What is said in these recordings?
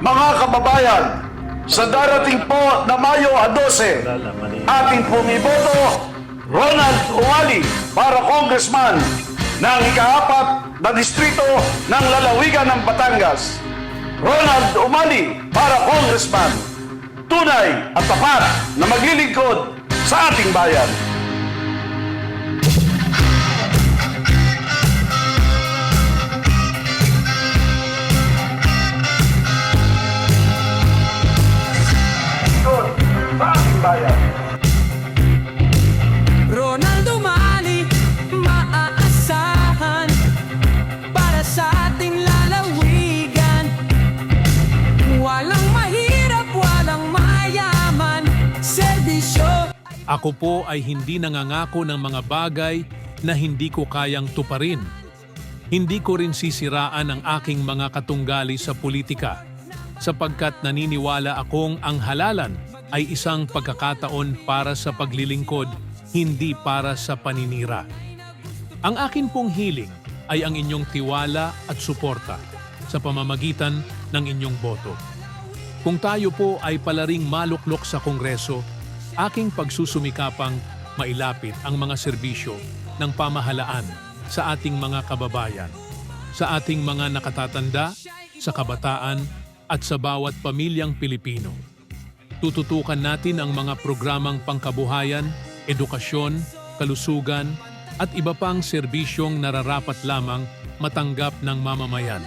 Mga kababayan, sa darating po na Mayo 12, atin pong iboto Ronald Umali para congressman ng ika-4 na distrito ng lalawigan ng Batangas. Ronald Umali para congressman, tunay at tapat na maglilingkod sa ating bayan. Ronald Umali, maaasahan para sa ating lalawigan. Walang mahirap, walang mayaman, serbisyo. Ako po ay hindi nangangako ng mga bagay na hindi ko kayang tuparin. Hindi ko rin sisiraan ang aking mga katunggali sa politika, sapagkat naniniwala akong ang halalan ay isang pagkakataon para sa paglilingkod, hindi para sa paninira. Ang akin pong hiling ay ang inyong tiwala at suporta sa pamamagitan ng inyong boto. Kung tayo po ay palaring maluklok sa Kongreso, aking pagsusumikapang mailapit ang mga serbisyo ng pamahalaan sa ating mga kababayan, sa ating mga nakatatanda, sa kabataan at sa bawat pamilyang Pilipino. Tututukan natin ang mga programang pangkabuhayan, edukasyon, kalusugan at iba pang serbisyong nararapat lamang matanggap ng mamamayan.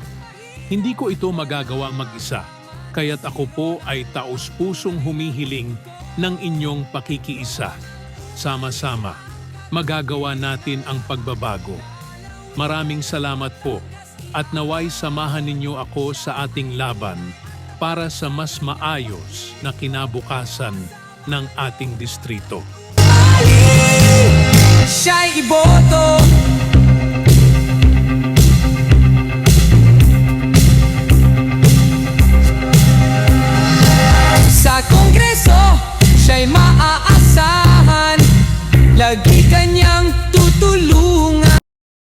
Hindi ko ito magagawa mag-isa, kaya't ako po ay taos-pusong humihiling ng inyong pakikiisa. Sama-sama, magagawa natin ang pagbabago. Maraming salamat po at naway samahan ninyo ako sa ating laban para sa mas maayos na kinabukasan ng ating distrito. Siya'y iboto. Sa Kongreso, siya'y maaasahan. Lagi